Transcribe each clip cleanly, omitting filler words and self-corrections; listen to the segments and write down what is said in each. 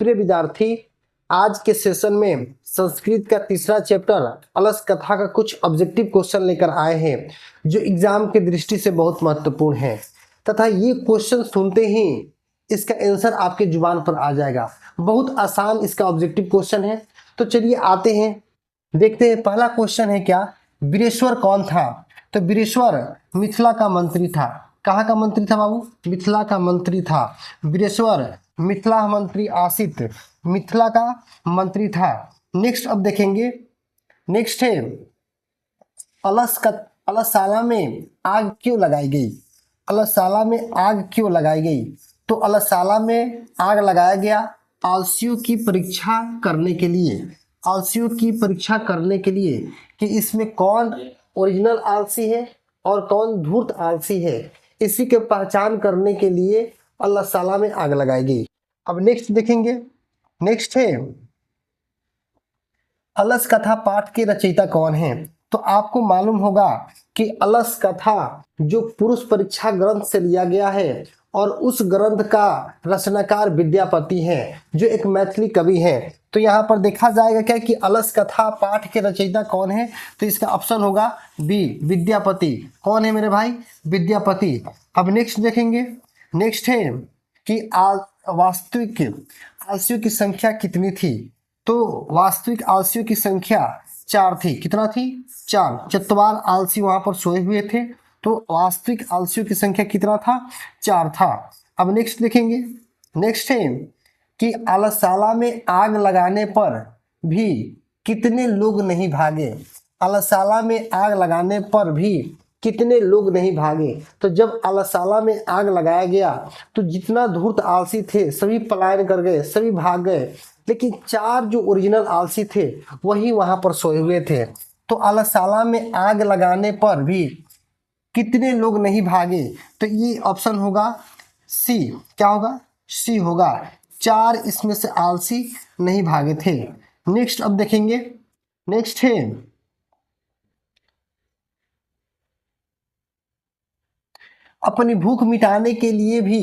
प्रिय विद्यार्थी, आज के सेशन में संस्कृत का तीसरा चैप्टर अलस कथा का कुछ ऑब्जेक्टिव क्वेश्चन लेकर आए हैं जो एग्जाम की दृष्टि से बहुत महत्वपूर्ण है तथा ये क्वेश्चन सुनते ही इसका आंसर आपके जुबान पर आ जाएगा। बहुत आसान इसका ऑब्जेक्टिव क्वेश्चन है। तो चलिए आते हैं, देखते हैं। पहला क्वेश्चन है क्या, वीरेश्वर कौन था? तो वीरेश्वर मिथिला का मंत्री था। कहाँ का मंत्री था बाबू? मिथिला का मंत्री था। वीरेश्वर मिथिला मंत्री आसित मिथिला का मंत्री था। नेक्स्ट अब देखेंगे, नेक्स्ट है अलसशाला में आग क्यों लगाई गई? अलसशाला में आग क्यों लगाई गई? तो अलसशाला में आग लगाया गया आलसियों की परीक्षा करने के लिए। आलसियों की परीक्षा करने के लिए कि इसमें कौन ओरिजिनल आलसी है और कौन धूर्त आलसी है, इसी के पहचान करने के लिए अलसशाला में आग लगाई गई। अब नेक्स्ट देखेंगे, नेक्स्ट है अलस कथा पाठ के रचयिता कौन है? तो आपको मालूम होगा कि अलस कथा जो पुरुष परीक्षा ग्रंथ से लिया गया है और उस ग्रंथ का रचनाकार विद्यापति है जो एक मैथिली कवि है। तो यहाँ पर देखा जाएगा क्या कि अलस कथा पाठ के रचयिता कौन है? तो इसका ऑप्शन होगा बी, विद्यापति। कौन है मेरे भाई? विद्यापति। अब नेक्स्ट देखेंगे, नेक्स्ट है कि वास्तविक आलसियों की संख्या कितनी थी? तो वास्तविक आलसियों की संख्या 4 थी। कितना थी? 4। चतवार आलसी वहां पर सोए हुए थे, तो वास्तविक आलसियों की संख्या कितना था? 4 था। अब नेक्स्ट देखेंगे, नेक्स्ट है कि अलसशाला में आग लगाने पर भी कितने लोग नहीं भागे? अलसशाला में आग लगाने पर भी कितने लोग नहीं भागे? तो जब अलसशाला में आग लगाया गया तो जितना धूर्त आलसी थे सभी पलायन कर गए, सभी भाग गए, लेकिन 4 जो ओरिजिनल आलसी थे वही वहां पर सोए हुए थे। तो अलसशाला में आग लगाने पर भी कितने लोग नहीं भागे? तो ये ऑप्शन होगा सी। क्या होगा? सी होगा। 4 इसमें से आलसी नहीं भागे थे। नेक्स्ट अब देखेंगे, नेक्स्ट है अपनी भूख मिटाने के लिए भी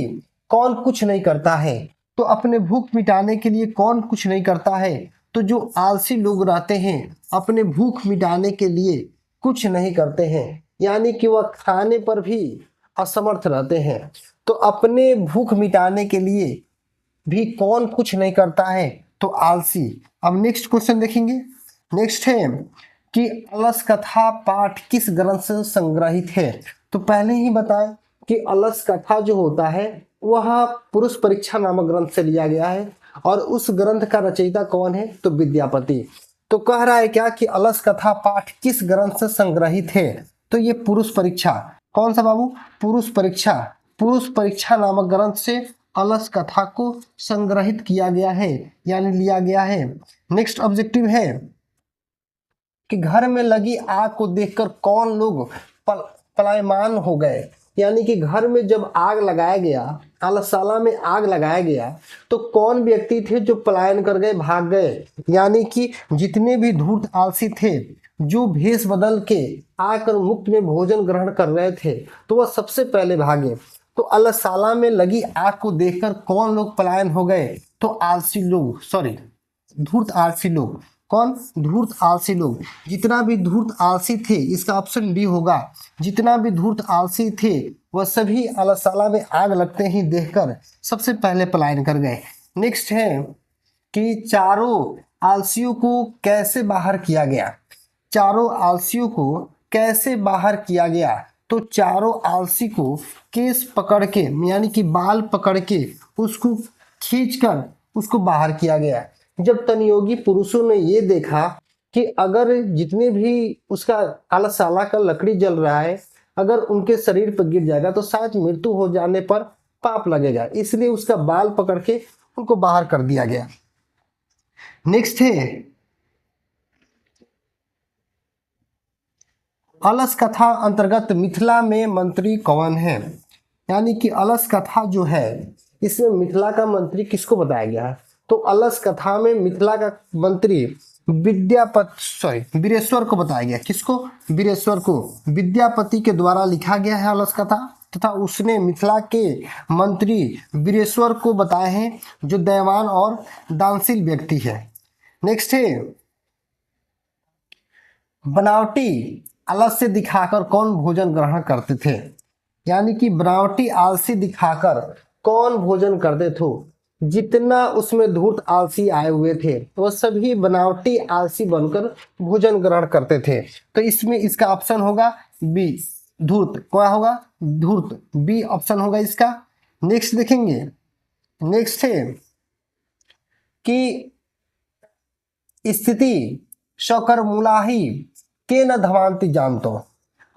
कौन कुछ नहीं करता है? तो अपने भूख मिटाने के लिए कौन कुछ नहीं करता है? तो जो आलसी लोग रहते हैं अपने भूख मिटाने के लिए कुछ नहीं करते हैं, यानी कि वह खाने पर भी असमर्थ रहते हैं। तो अपने भूख मिटाने के लिए भी कौन कुछ नहीं करता है? तो आलसी। अब नेक्स्ट क्वेश्चन देखेंगे, नेक्स्ट है कि अलस कथा पाठ किस ग्रंथ से संग्रहित है? तो पहले ही बताएं कि अलस कथा जो होता है वह पुरुष परीक्षा नामक ग्रंथ से लिया गया है और उस ग्रंथ का रचयिता कौन है? तो विद्यापति। तो कह रहा है क्या कि अलस कथा पाठ किस ग्रंथ से संग्रहित है? तो ये पुरुष परीक्षा। कौन सा बाबू? पुरुष परीक्षा। पुरुष परीक्षा नामक ग्रंथ से अलस कथा को संग्रहित किया गया है, यानी लिया गया है। नेक्स्ट ऑब्जेक्टिव है कि घर में लगी आग को देखकर कौन लोग पलायमान हो गए? यानी कि घर में जब आग लगाया गया, अलसशाला में आग लगाया गया, तो कौन व्यक्ति थे जो पलायन कर गए, भाग गए? यानी कि जितने भी धूर्त आलसी थे जो भेष बदल के आकर मुफ्त में भोजन ग्रहण कर रहे थे तो वह सबसे पहले भागे। तो अलसशाला में लगी आग को देखकर कौन लोग पलायन हो गए? तो आलसी लोग, सॉरी धूर्त आलसी लोग। कौन? धूर्त आलसी लोग। जितना भी धूर्त आलसी थे, इसका ऑप्शन डी होगा। जितना भी धूर्त आलसी थे वह सभी अलसशाला में आग लगते ही देखकर सबसे पहले पलायन कर गए। नेक्स्ट है कि चारों आलसियों को कैसे बाहर किया गया? चारों आलसियों को कैसे बाहर किया गया? तो चारों आलसी को केस पकड़ के, यानी कि बाल पकड़ के उसको खींचकर उसको बाहर किया गया। जब तनियोगी पुरुषों ने ये देखा कि अगर जितने भी उसका अलसशाला का लकड़ी जल रहा है अगर उनके शरीर पर गिर जाएगा तो शायद मृत्यु हो जाने पर पाप लगेगा, इसलिए उसका बाल पकड़ के उनको बाहर कर दिया गया। नेक्स्ट है अलस कथा अंतर्गत मिथिला में मंत्री कौन है? यानी कि अलस कथा जो है इसमें मिथिला का मंत्री किसको बताया गया है? तो अलस कथा में मिथिला का मंत्री वीरेश्वर को बताया गया। किसको? वीरेश्वर को। विद्यापति के द्वारा लिखा गया है अलस कथा। तथा उसने मिथिला के मंत्री वीरेश्वर को बताए हैं, जो दयावान और दानशील व्यक्ति है। नेक्स्ट है, बनावटी आलस्य दिखाकर कौन भोजन ग्रहण करते थे? यानी कि बनावटी आलसी दिखाकर कौन भोजन करते थे? जितना उसमें धूर्त आलसी आए हुए थे वो सभी बनावटी आलसी बनकर भोजन ग्रहण करते थे। तो इसमें इसका ऑप्शन होगा बी, धूर्त। क्या होगा? धूर्त, बी ऑप्शन होगा इसका। नेक्स्ट देखेंगे, नेक्स्ट है कि स्थिति शौकर मुलाही के न धमांति जानतो,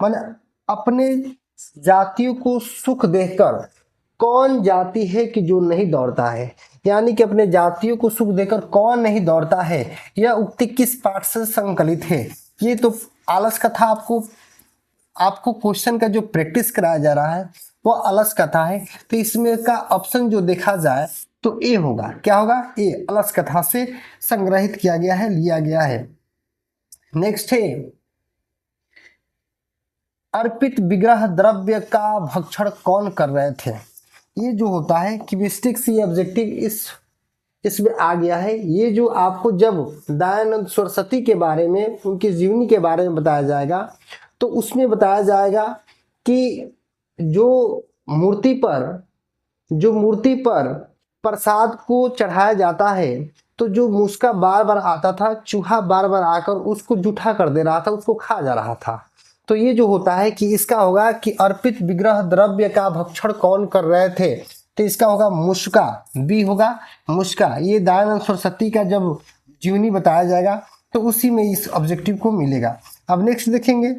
माने अपने जातियों को सुख देखकर कौन जाति है कि जो नहीं दौड़ता है? यानी कि अपने जातियों को सुख देकर कौन नहीं दौड़ता है, यह उक्ति किस पाठ से संकलित है? ये तो आलस कथा आपको क्वेश्चन का जो प्रैक्टिस कराया जा रहा है वो आलस कथा है। तो इसमें का ऑप्शन जो देखा जाए तो ए होगा। क्या होगा? ए, आलस कथा से संग्रहित किया गया है, लिया गया है। नेक्स्ट है, अर्पित विग्रह द्रव्य का भक्षण कौन कर रहे थे? ये जो होता है कि मिस्टेक सी ऑब्जेक्टिव इसमें आ गया है। ये जो आपको जब दयानंद सरस्वती के बारे में, उनकी जीवनी के बारे में बताया जाएगा तो उसमें बताया जाएगा कि जो मूर्ति पर प्रसाद को चढ़ाया जाता है तो जो मूसका बार बार आता था, चूहा बार बार आकर उसको जूठा कर दे रहा था, उसको खा जा रहा था। तो ये जो होता है कि इसका होगा कि अर्पित विग्रह द्रव्य का भक्षण कौन कर रहे थे? तो इसका होगा मुस्का, बी होगा मुस्का। ये दयानंद सरस्वती का जब जीवनी बताया जाएगा तो उसी में इस ऑब्जेक्टिव को मिलेगा। अब नेक्स्ट देखेंगे,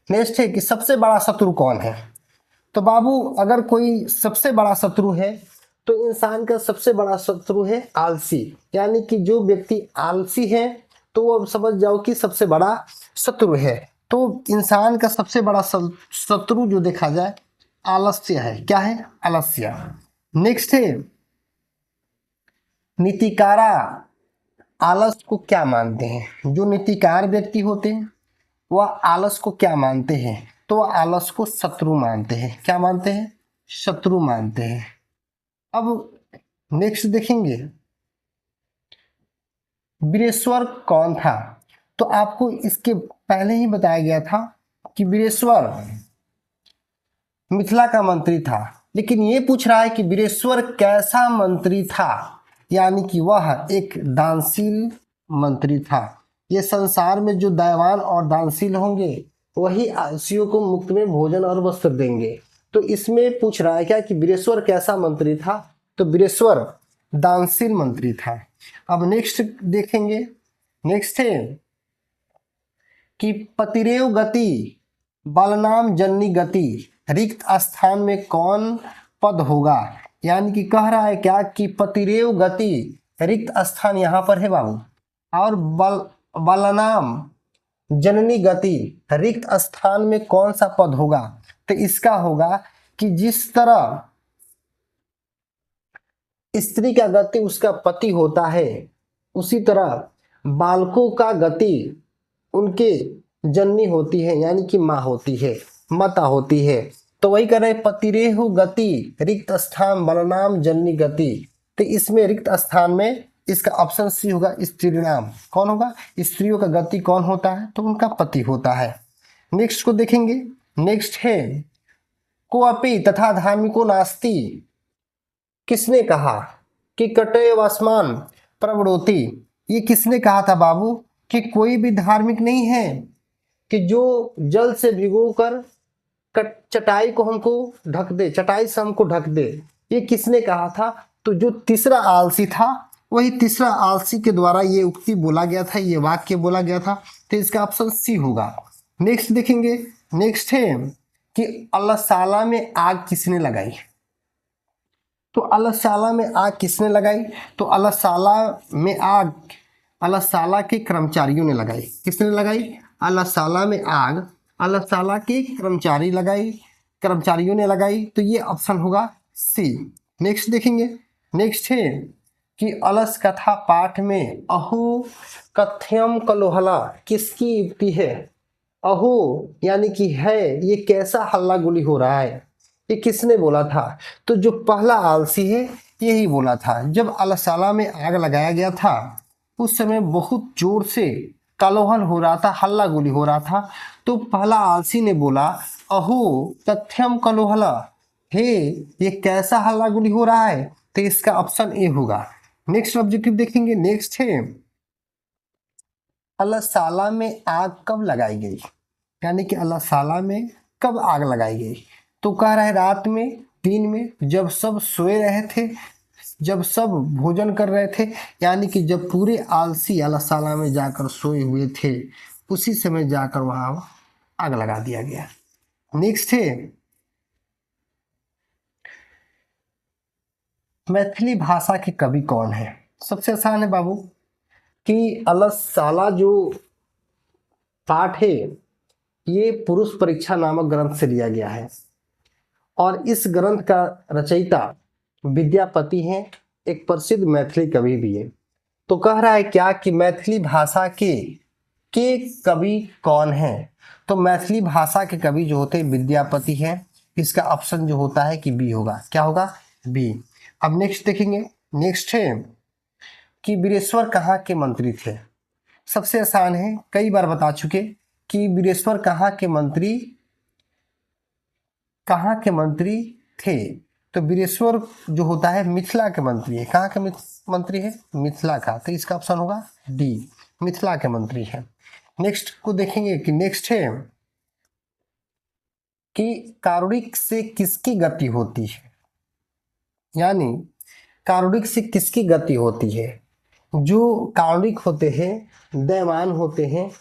नेक्स्ट है कि सबसे बड़ा शत्रु कौन है? तो बाबू अगर कोई सबसे बड़ा शत्रु है तो इंसान का सबसे बड़ा शत्रु है आलसी। यानी कि जो व्यक्ति आलसी है तो अब समझ जाओ कि सबसे बड़ा शत्रु है। तो इंसान का सबसे बड़ा शत्रु जो देखा जाए आलस्य है। क्या है? आलस्य। नेक्स्ट है, नीतिकारा आलस को क्या मानते हैं? जो नीतिकार व्यक्ति होते हैं वह आलस को क्या मानते हैं? तो वह आलस को शत्रु मानते हैं। क्या मानते हैं? शत्रु मानते हैं। अब नेक्स्ट देखेंगे, वीरेश्वर कौन था? तो आपको इसके पहले ही बताया गया था कि वीरेश्वर मिथिला का मंत्री था, लेकिन ये पूछ रहा है कि वीरेश्वर कैसा मंत्री था? यानी कि वह एक दानशील मंत्री था। ये संसार में जो दयावान और दानशील होंगे वही आलसियों को मुफ्त में भोजन और वस्त्र देंगे। तो इसमें पूछ रहा है क्या कि वीरेश्वर कैसा मंत्री था? तो वीरेश्वर दानशील मंत्री था। अब नेक्स्ट देखेंगे, नेक्स्ट है कि पतिरेव गति बलनाम जननी गति रिक्त स्थान में कौन पद होगा? यानी कि कह रहा है क्या कि पतिरेव गति रिक्त स्थान यहाँ पर है बाबू, और बलनाम जननी गति रिक्त स्थान में कौन सा पद होगा? तो इसका होगा कि जिस तरह स्त्री का गति उसका पति होता है उसी तरह बालकों का गति उनके जननी होती है, यानी कि माँ होती है, माता होती है। तो वही कर रहे पतिरेहु गति रिक्त स्थान बलनाम जननी गति। तो इसमें रिक्त स्थान में इसका ऑप्शन सी होगा स्त्री नाम। कौन होगा? स्त्रियों का गति कौन होता है? तो उनका पति होता है। नेक्स्ट को देखेंगे, नेक्स्ट है कोअपि तथा धार्मिको नास्ति किसने कहा कि कटे आसमान प्रवड़ोति? ये किसने कहा था बाबू कि कोई भी धार्मिक नहीं है कि जो जल से भिगोकर चटाई को हमको ढक दे, चटाई से हमको ढक दे। ये किसने कहा था? तो जो तीसरा आलसी था वही तीसरा आलसी के द्वारा ये उक्ति बोला गया था, ये वाक्य बोला गया था। तो इसका ऑप्शन सी होगा। नेक्स्ट देखेंगे, नेक्स्ट है कि अलसाला में आग किसने लगाई? तो अलसाला में आग किसने लगाई? तो अलसाला के कर्मचारियों ने लगाई। किसने लगाई? अलसाला में आग अलसाला के कर्मचारियों ने लगाई। तो ये ऑप्शन होगा सी। नेक्स्ट देखेंगे, नेक्स्ट है कि अलस कथा पाठ में अहो कथ्यम कलोहला किसकी युक्ति है? अहो यानी कि है, ये कैसा हल्ला गुली हो रहा है, ये किसने बोला था? तो जो पहला आलसी है यही बोला था। जब अलसाला में आग लगाया गया था उस समय बहुत जोर से कलोहल हो रहा था, हल्ला गुली हो रहा था। तो पहला आलसी ने बोला अहो तथ्यम कलोहला, हे ये कैसा हल्ला गुली हो रहा है। तो इसका ऑप्शन ए होगा। नेक्स्ट ऑब्जेक्टिव देखेंगे। नेक्स्ट है अलसाला में आग कब लगाई गई, यानी कि अलसाला में कब आग लगाई गई। तो कह रहा है रात में, दिन में, जब सब सोए रहे थे, जब सब भोजन कर रहे थे, यानी कि जब पूरे आलसी अलसाला में जाकर सोए हुए थे उसी समय जाकर वहां आग लगा दिया गया। नेक्स्ट है मैथिली भाषा के कवि कौन है। सबसे आसान है बाबू कि अलसाला जो पाठ है ये पुरुष परीक्षा नामक ग्रंथ से लिया गया है और इस ग्रंथ का रचयिता विद्यापति हैं, एक प्रसिद्ध मैथिली कवि भी है। तो कह रहा है क्या कि मैथिली भाषा के कवि कौन हैं। तो मैथिली भाषा के कवि जो होते हैं विद्यापति हैं। इसका ऑप्शन जो होता है कि बी होगा। क्या होगा? बी। अब नेक्स्ट देखेंगे। नेक्स्ट है कि वीरेश्वर कहाँ के मंत्री थे। सबसे आसान है, कई बार बता चुके कि वीरेश्वर कहाँ के मंत्री थे। तो वीरेश्वर जो होता है मिथिला के मंत्री है। कहाँ के मंत्री है? मिथिला का। तो इसका ऑप्शन होगा डी, मिथिला के मंत्री है। नेक्स्ट को देखेंगे कि नेक्स्ट है कि कारुणिक से किसकी गति होती है, यानी कारुणिक से किसकी गति होती है। जो कारुणिक होते हैं, दयावान होते हैं,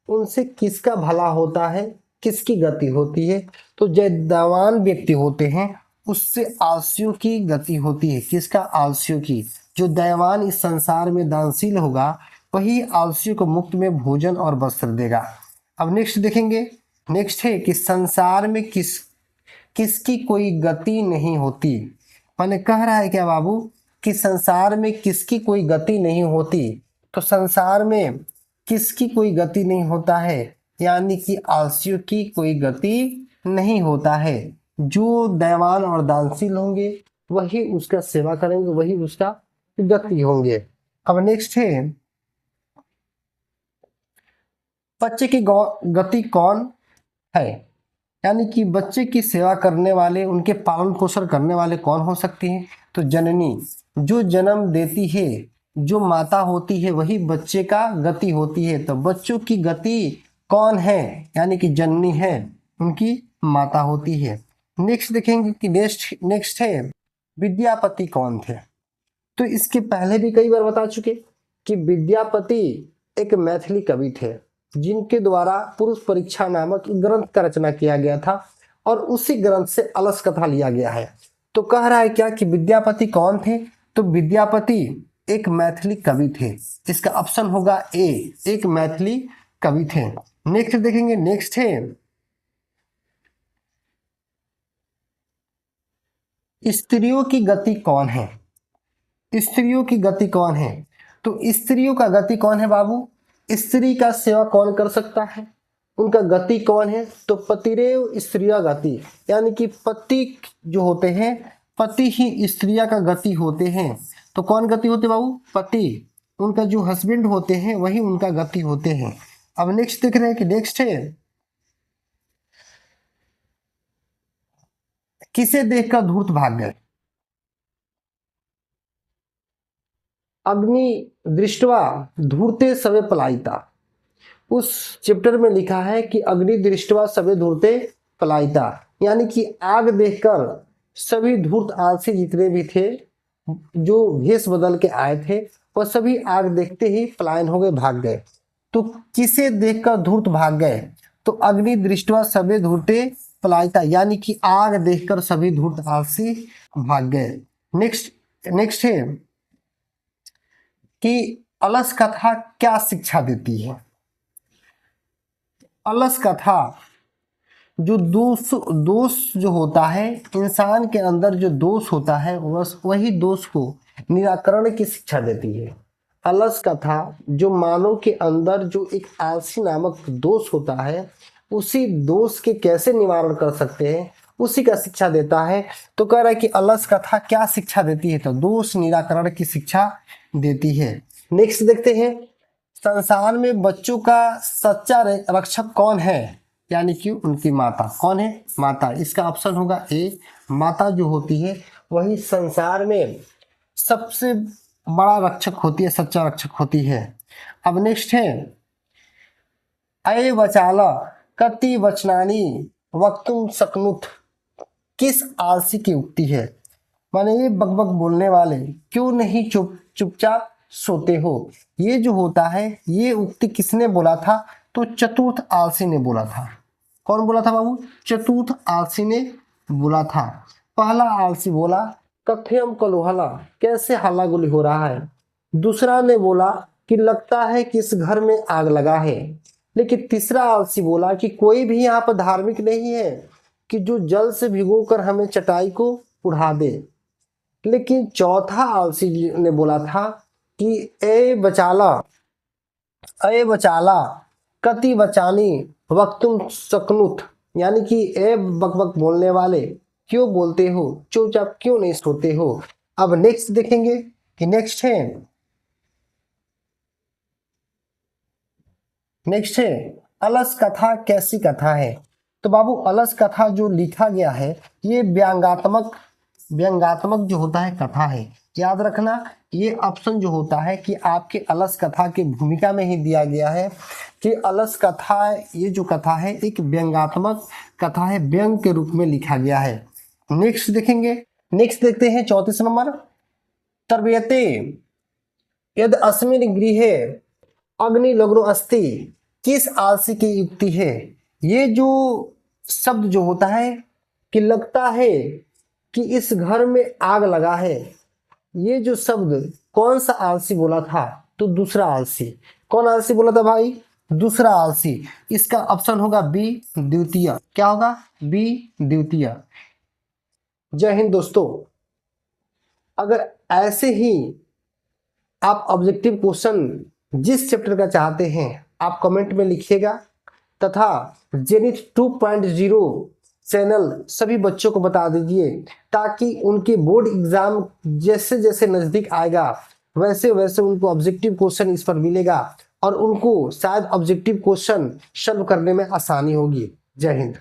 उनसे किसका भला होता है, किसकी गति होती है। तो जो दयावान व्यक्ति होते हैं उससे आलसियों की गति होती है। किसका? आलसियों की। जो दयावान इस संसार में दानशील होगा वही आलसियों को मुफ्त में भोजन और वस्त्र देगा। अब नेक्स्ट देखेंगे। नेक्स्ट है कि संसार में किसकी कोई गति नहीं होती। मैंने कह रहा है क्या बाबू कि संसार में किसकी कोई गति नहीं होती। तो संसार में किसकी कोई गति नहीं होता है, यानी कि आलसियों की कोई गति नहीं होता है। जो दयावान और दानशील होंगे वही उसका सेवा करेंगे, वही उसका गति होंगे। अब नेक्स्ट है बच्चे की गति कौन है, यानी कि बच्चे की सेवा करने वाले, उनके पालन पोषण करने वाले कौन हो सकते हैं। तो जननी, जो जन्म देती है, जो माता होती है वही बच्चे का गति होती है। तो बच्चों की गति कौन है, यानी कि जननी है, उनकी माता होती है। नेक्स्ट देखेंगे कि नेक्स्ट है विद्यापति कौन थे। तो इसके पहले भी कई बार बता चुके कि विद्यापति एक मैथिली कवि थे जिनके द्वारा पुरुष परीक्षा नामक ग्रंथ का रचना किया गया था और उसी ग्रंथ से अलस कथा लिया गया है। तो कह रहा है क्या कि विद्यापति कौन थे। तो विद्यापति एक मैथिली कवि थे। इसका ऑप्शन होगा ए, एक मैथिली कवि थे। नेक्स्ट देखेंगे। नेक्स्ट है स्त्रियों की गति कौन है। स्त्रियों की गति कौन है। तो स्त्रियों का गति कौन है बाबू, स्त्री का सेवा कौन कर सकता है, उनका गति कौन है। तो पतिरेव स्त्रिया गति, यानी कि पति जो होते हैं, पति ही स्त्रिया का गति होते हैं। तो कौन गति होते बाबू, पति, उनका जो हस्बैंड होते हैं वही उनका गति होते हैं। अब नेक्स्ट देख रहे हैं कि नेक्स्ट है किसे देखकर धूर्त भाग गए। अग्नि दृष्टवा धूर्ते सवे पलायिता। उस चैप्टर में लिखा है कि अग्नि दृष्टवा सवे धूर्ते पलायिता, यानी कि आग देखकर सभी धूर्त आलसी जितने भी थे जो भेष बदल के आए थे वह सभी आग देखते ही पलायन हो गए, भाग गए। तो किसे देखकर धूर्त भाग गए। तो अग्नि दृष्टवा सवे धूर्ते पलायिता, यानी कि आग देखकर सभी धूर्त आलसी भाग गए। नेक्स्ट है कि अलस कथा क्या शिक्षा देती है। अलस कथा जो दोष जो होता है, इंसान के अंदर जो दोष होता है वही दोष को निराकरण की शिक्षा देती है। अलस कथा जो मानव के अंदर जो एक आलसी नामक दोष होता है, उसी दोष के कैसे निवारण कर सकते हैं, उसी का शिक्षा देता है। तो कह रहा है कि अलस कथा क्या शिक्षा देती है, तो दोष निराकरण की शिक्षा देती है। नेक्स्ट देखते हैं, संसार में बच्चों का सच्चा रक्षक कौन है, यानी कि उनकी माता। कौन है? माता। इसका ऑप्शन होगा ए। माता जो होती है वही संसार में सबसे बड़ा रक्षक होती है, सच्चा रक्षक होती है। अब नेक्स्ट है, अये वचाला कति वचनानी वक्तुम शक्नुत किस आलसी की उक्ति है, माने ये बकबक बोलने वाले क्यों नहीं चुपचाप सोते हो। ये जो होता है ये उक्ति किसने बोला था, तो चतुर्थ आलसी ने बोला था। कौन बोला था बाबू? चतुर्थ आलसी ने बोला था। पहला आलसी बोला कथयम कलुहला, कैसे हल्ला गुली हो रहा है। दूसरा ने बोला कि लगता है कि इस घर में आग लगा है। लेकिन तीसरा आलसी बोला कि कोई भी यहाँ पर धार्मिक नहीं है कि जो जल से भिगोकर हमें चटाई को उड़ा दे। लेकिन चौथा आलसी ने बोला था कि ए बचाला कति बचानी वक्तुम सकनुत, यानी कि ए बकबक बोलने वाले क्यों बोलते हो, चुपचाप क्यों नहीं सोते हो। अब नेक्स्ट देखेंगे कि नेक्स्ट है अलस कथा कैसी कथा है। तो बाबू अलस कथा जो लिखा गया है ये व्यंग्यात्मक जो होता है कथा है। याद रखना ये ऑप्शन जो होता है कि आपके अलस कथा की भूमिका में ही दिया गया है कि अलस कथा, ये जो कथा है एक व्यंग्यात्मक कथा है, व्यंग के रूप में लिखा गया है। नेक्स्ट देखेंगे, नेक्स्ट देखते हैं 34 नंबर, तरबेते यद अस्मिन गृहे अग्नि लग्नो अस्ति किस आलसी की युक्ति है। ये जो शब्द जो होता है कि लगता है कि इस घर में आग लगा है, ये जो शब्द कौन सा आलसी बोला था, तो दूसरा आलसी। कौन आलसी बोला था भाई? दूसरा आलसी। इसका ऑप्शन होगा बी द्वितीय। क्या होगा? बी द्वितीय। जय हिंद दोस्तों। अगर ऐसे ही आप ऑब्जेक्टिव क्वेश्चन जिस चैप्टर का चाहते हैं आप कमेंट में लिखिएगा, तथा जेनिथ 2.0 चैनल सभी बच्चों को बता दीजिए, ताकि उनके बोर्ड एग्जाम जैसे जैसे नजदीक आएगा वैसे वैसे उनको ऑब्जेक्टिव क्वेश्चन इस पर मिलेगा और उनको शायद ऑब्जेक्टिव क्वेश्चन सॉल्व करने में आसानी होगी। जय हिंद।